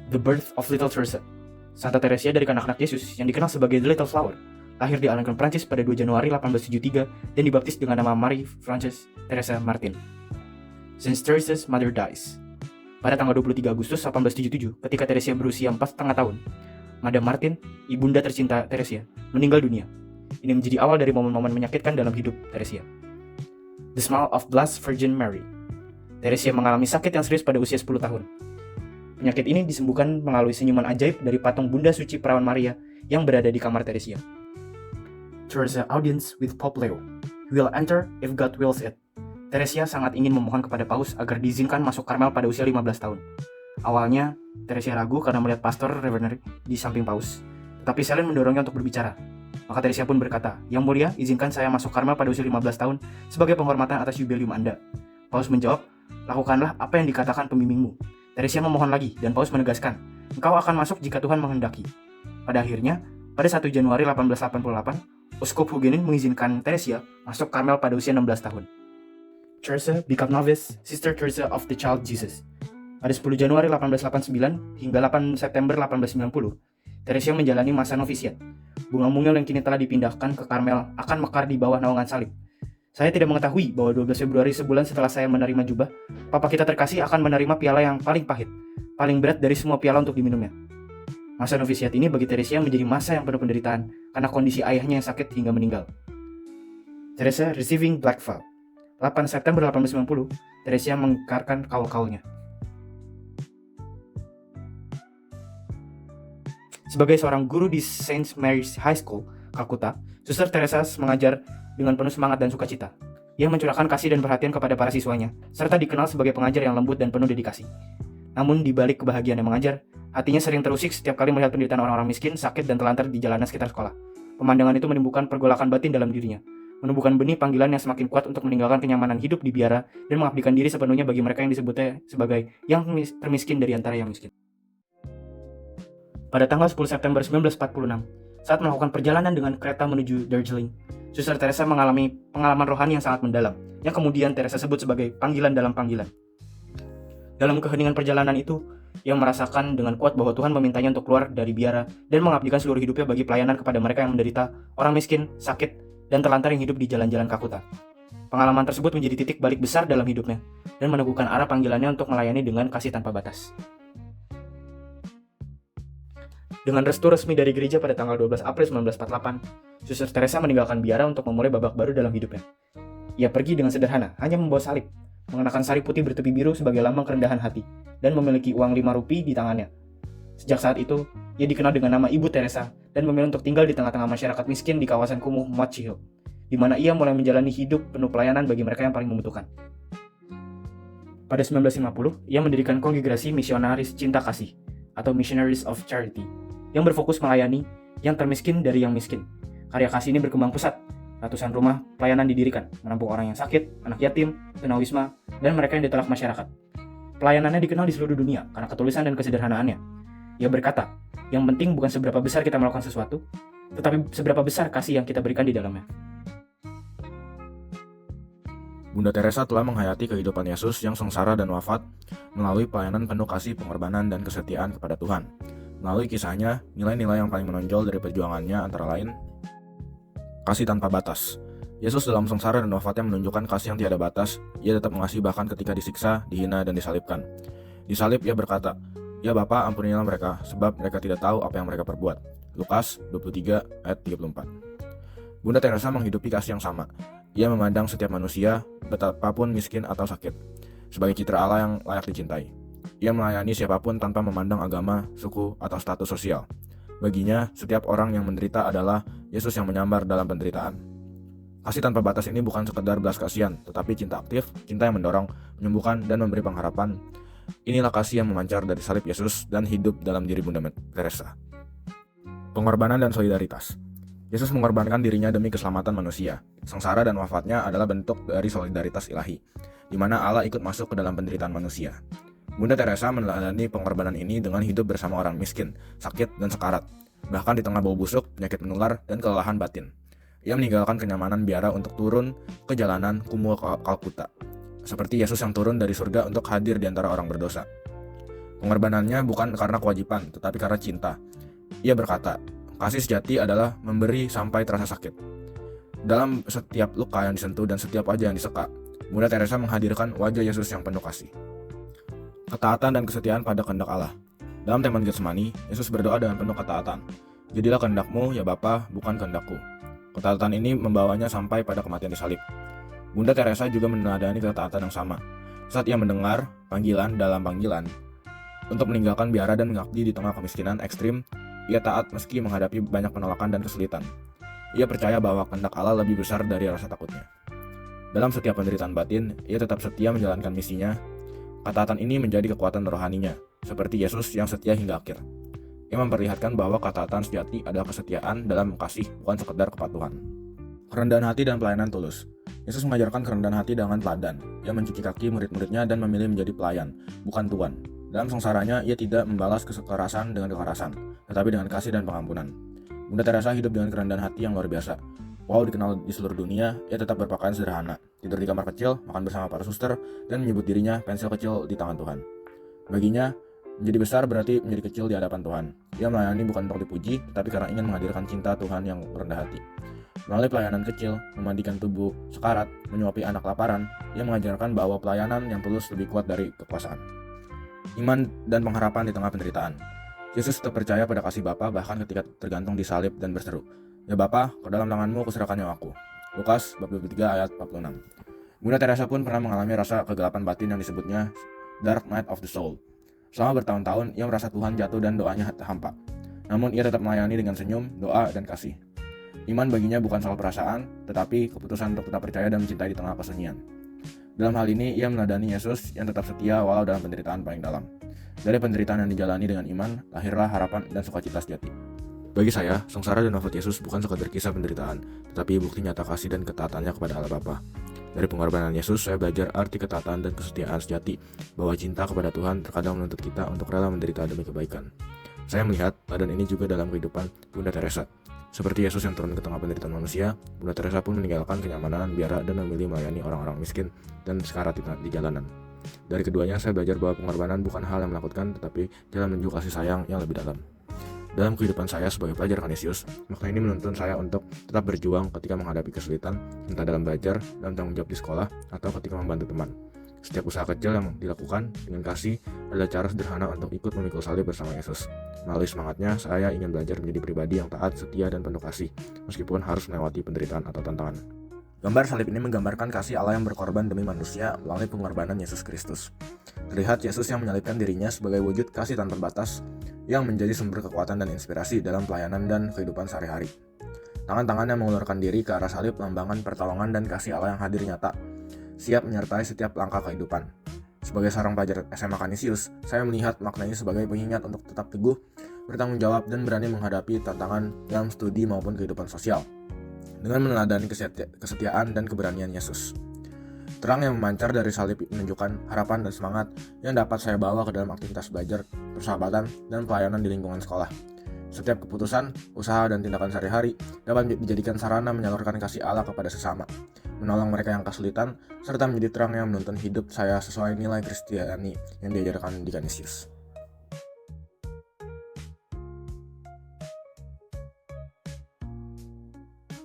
The Birth of Little Teresa. Santa Teresia dari kanak-kanak Yesus yang dikenal sebagai The Little Flower, lahir di Alençon, Prancis pada 2 Januari 1873 dan dibaptis dengan nama Marie Frances Teresa Martin. Since Teresa's mother dies. Pada tanggal 23 Agustus 1877, ketika Teresia berusia 4,5 tahun, Madame Martin, ibunda tercinta Teresia, meninggal dunia. Ini menjadi awal dari momen-momen menyakitkan dalam hidup Teresia. The Smile of Blessed Virgin Mary. Teresia mengalami sakit yang serius pada usia 10 tahun. Penyakit ini disembuhkan melalui senyuman ajaib dari patung Bunda Suci Perawan Maria yang berada di kamar Teresia. Teresa audience with Pope Leo. Will enter if God wills it. Teresia sangat ingin memohon kepada Paus agar diizinkan masuk Karmel pada usia 15 tahun. Awalnya, Teresia ragu karena melihat pastor Reverend di samping Paus. Tetapi Selene mendorongnya untuk berbicara. Maka Teresia pun berkata, "Yang mulia, izinkan saya masuk Karmel pada usia 15 tahun sebagai penghormatan atas jubilium Anda." Paus menjawab, "Lakukanlah apa yang dikatakan pembimbingmu." Teresia memohon lagi, dan Paus menegaskan, "Engkau akan masuk jika Tuhan menghendaki." Pada akhirnya, pada 1 Januari 1888, Uskup Huguenin mengizinkan Teresia masuk Karmel pada usia 16 tahun. Teresa became novice, Sister Teresa of the Child Jesus. Pada 10 Januari 1889 hingga 8 September 1890, Teresia menjalani masa novisiat. Bunga mungil yang kini telah dipindahkan ke Karmel akan mekar di bawah naungan salib. Saya tidak mengetahui bahwa 12 Februari sebulan setelah saya menerima jubah, Papa kita terkasih akan menerima piala yang paling pahit, paling berat dari semua piala untuk diminumnya. Masa novisiat ini bagi Teresia menjadi masa yang penuh penderitaan karena kondisi ayahnya yang sakit hingga meninggal. Teresa receiving Black Veil. 8 September 1890, Teresia mengikarkan kaul-kaulnya. Sebagai seorang guru di St. Mary's High School, Calcutta, Suster Teresa mengajar dengan penuh semangat dan sukacita. Ia mencurahkan kasih dan perhatian kepada para siswanya, serta dikenal sebagai pengajar yang lembut dan penuh dedikasi. Namun di balik kebahagiaan yang mengajar, hatinya sering terusik setiap kali melihat penderitaan orang-orang miskin, sakit, dan telantar di jalanan sekitar sekolah. Pemandangan itu menimbulkan pergolakan batin dalam dirinya, menumbuhkan benih panggilan yang semakin kuat untuk meninggalkan kenyamanan hidup di biara dan mengabdikan diri sepenuhnya bagi mereka yang disebutnya sebagai yang termiskin dari antara yang miskin. Pada tanggal 10 September 1946, saat melakukan perjalanan dengan kereta menuju Darjeeling, Suster Teresa mengalami pengalaman rohani yang sangat mendalam, yang kemudian Teresa sebut sebagai panggilan dalam panggilan. Dalam keheningan perjalanan itu, ia merasakan dengan kuat bahwa Tuhan memintanya untuk keluar dari biara dan mengabdikan seluruh hidupnya bagi pelayanan kepada mereka yang menderita, orang miskin, sakit, dan terlantar yang hidup di jalan-jalan Calcutta. Pengalaman tersebut menjadi titik balik besar dalam hidupnya dan meneguhkan arah panggilannya untuk melayani dengan kasih tanpa batas. Dengan restu resmi dari gereja pada tanggal 12 April 1948, Suster Teresa meninggalkan biara untuk memulai babak baru dalam hidupnya. Ia pergi dengan sederhana, hanya membawa salib, mengenakan sari putih bertepi biru sebagai lambang kerendahan hati, dan memiliki uang 5 rupiah di tangannya. Sejak saat itu, ia dikenal dengan nama Ibu Teresa dan memilih untuk tinggal di tengah-tengah masyarakat miskin di kawasan kumuh Mochi Hill, di mana ia mulai menjalani hidup penuh pelayanan bagi mereka yang paling membutuhkan. Pada 1950, ia mendirikan kongregasi misionaris cinta kasih, atau Missionaries of Charity, yang berfokus melayani yang termiskin dari yang miskin. Karya kasih ini berkembang pesat. Ratusan rumah pelayanan didirikan, menampung orang yang sakit, anak yatim, tunawisma, dan mereka yang ditolak masyarakat. Pelayanannya dikenal di seluruh dunia karena ketulisan dan kesederhanaannya. Ia berkata, yang penting bukan seberapa besar kita melakukan sesuatu, tetapi seberapa besar kasih yang kita berikan di dalamnya. Bunda Teresa telah menghayati kehidupan Yesus yang sengsara dan wafat melalui pelayanan penuh kasih, pengorbanan, dan kesetiaan kepada Tuhan. Melalui kisahnya, nilai-nilai yang paling menonjol dari perjuangannya antara lain kasih tanpa batas. Yesus dalam sengsara dan wafatnya menunjukkan kasih yang tiada batas. Ia tetap mengasihi bahkan ketika disiksa, dihina, dan disalibkan. Di salib ia berkata, "Ya Bapa, ampunilah mereka, sebab mereka tidak tahu apa yang mereka perbuat." Lukas 23 ayat 34. Bunda Teresa menghidupi kasih yang sama. Ia memandang setiap manusia, betapapun miskin atau sakit, sebagai citra Allah yang layak dicintai. Ia melayani siapapun tanpa memandang agama, suku, atau status sosial. Baginya, setiap orang yang menderita adalah Yesus yang menyambar dalam penderitaan. Kasih tanpa batas ini bukan sekedar belas kasihan, tetapi cinta aktif, cinta yang mendorong, menyembuhkan, dan memberi pengharapan. Inilah kasih yang memancar dari salib Yesus dan hidup dalam diri Bunda Teresa. Pengorbanan dan solidaritas. Yesus mengorbankan dirinya demi keselamatan manusia. Sengsara dan wafatnya adalah bentuk dari solidaritas ilahi, di mana Allah ikut masuk ke dalam penderitaan manusia. Bunda Teresa meneladani pengorbanan ini dengan hidup bersama orang miskin, sakit, dan sekarat, bahkan di tengah bau busuk, penyakit menular, dan kelelahan batin. Ia meninggalkan kenyamanan biara untuk turun ke jalanan kumuh Calcutta, seperti Yesus yang turun dari surga untuk hadir di antara orang berdosa. Pengorbanannya bukan karena kewajiban, tetapi karena cinta. Ia berkata, kasih sejati adalah memberi sampai terasa sakit. Dalam setiap luka yang disentuh dan setiap wajah yang diseka, Bunda Teresa menghadirkan wajah Yesus yang penuh kasih. Ketaatan dan kesetiaan pada kehendak Allah. Dalam Taman Getsemani, Yesus berdoa dengan penuh ketaatan. Jadilah kehendakmu, ya Bapa, bukan kehendakku. Ketaatan ini membawanya sampai pada kematian di salib. Bunda Teresa juga meneladani ketaatan yang sama. Saat ia mendengar panggilan dalam panggilan untuk meninggalkan biara dan mengabdi di tengah kemiskinan ekstrim, ia taat meski menghadapi banyak penolakan dan kesulitan. Ia percaya bahwa kehendak Allah lebih besar dari rasa takutnya. Dalam setiap penderitaan batin, ia tetap setia menjalankan misinya. Ketaatan ini menjadi kekuatan rohaninya, seperti Yesus yang setia hingga akhir. Ia memperlihatkan bahwa ketaatan sejati adalah kesetiaan dalam kasih, bukan sekedar kepatuhan. Kerendahan hati dan pelayanan tulus. Yesus mengajarkan kerendahan hati dengan teladan. Ia mencuci kaki murid-muridnya dan memilih menjadi pelayan, bukan tuan. Dalam sengsaranya, ia tidak membalas kekerasan dengan kekerasan, tetapi dengan kasih dan pengampunan. Bunda Teresa hidup dengan kerendahan hati yang luar biasa. Walau dikenal di seluruh dunia, ia tetap berpakaian sederhana, tidur di kamar kecil, makan bersama para suster, dan menyebut dirinya pensil kecil di tangan Tuhan. Baginya, menjadi besar berarti menjadi kecil di hadapan Tuhan. Ia melayani bukan untuk dipuji, tetapi karena ingin menghadirkan cinta Tuhan yang rendah hati. Melalui pelayanan kecil, memandikan tubuh sekarat, menyuapi anak kelaparan, ia mengajarkan bahwa pelayanan yang tulus lebih kuat dari kekuasaan. Iman dan pengharapan di tengah penderitaan. Yesus tetap percaya pada kasih Bapa bahkan ketika tergantung di salib dan berseru, "Ya Bapa, ke dalam tanganmu kuserahkan nyawaku." Lukas bab 23 ayat 46. Bunda Teresa pun pernah mengalami rasa kegelapan batin yang disebutnya Dark Night of the Soul. Selama bertahun-tahun, ia merasa Tuhan jatuh dan doanya hampa. Namun ia tetap melayani dengan senyum, doa, dan kasih. Iman baginya bukan soal perasaan, tetapi keputusan untuk tetap percaya dan mencintai di tengah kesunyian. Dalam hal ini, ia meneladani Yesus yang tetap setia walau dalam penderitaan paling dalam. Dari penderitaan yang dijalani dengan iman, lahirlah harapan dan sukacita sejati. Bagi saya, sengsara dan wafat Yesus bukan sekadar kisah penderitaan, tetapi bukti nyata kasih dan ketaatannya kepada Allah Bapa. Dari pengorbanan Yesus, saya belajar arti ketaatan dan kesetiaan sejati, bahwa cinta kepada Tuhan terkadang menuntut kita untuk rela menderita demi kebaikan. Saya melihat teladan ini juga dalam kehidupan Bunda Teresa. Seperti Yesus yang turun ke tengah penderitaan manusia, Bunda Teresa pun meninggalkan kenyamanan, biara, dan memilih melayani orang-orang miskin dan sekarat di jalanan. Dari keduanya, saya belajar bahwa pengorbanan bukan hal yang menakutkan, tetapi jalan menuju kasih sayang yang lebih dalam. Dalam kehidupan saya sebagai pelajar Kanisius, makna ini menuntun saya untuk tetap berjuang ketika menghadapi kesulitan, entah dalam belajar, dalam tanggung jawab di sekolah, atau ketika membantu teman. Setiap usaha kecil yang dilakukan dengan kasih adalah cara sederhana untuk ikut memikul salib bersama Yesus. Melalui semangatnya, saya ingin belajar menjadi pribadi yang taat, setia, dan penuh kasih, meskipun harus melewati penderitaan atau tantangan. Gambar salib ini menggambarkan kasih Allah yang berkorban demi manusia melalui pengorbanan Yesus Kristus. Terlihat Yesus yang menyalibkan dirinya sebagai wujud kasih tanpa batas yang menjadi sumber kekuatan dan inspirasi dalam pelayanan dan kehidupan sehari-hari. Tangan-tangan yang mengulurkan diri ke arah salib melambangkan pertolongan dan kasih Allah yang hadir nyata, siap menyertai setiap langkah kehidupan. Sebagai seorang pelajar SMA Kanisius, saya melihat maknanya sebagai pengingat untuk tetap teguh, bertanggung jawab, dan berani menghadapi tantangan dalam studi maupun kehidupan sosial, dengan meneladani kesetiaan dan keberanian Yesus. Terang yang memancar dari salib menunjukkan harapan dan semangat yang dapat saya bawa ke dalam aktivitas belajar, persahabatan, dan pelayanan di lingkungan sekolah. Setiap keputusan, usaha, dan tindakan sehari-hari dapat dijadikan sarana menyalurkan kasih Allah kepada sesama, menolong mereka yang kesulitan, serta menjadi terang yang menuntun hidup saya sesuai nilai Kristiani yang diajarkan di Kanisius.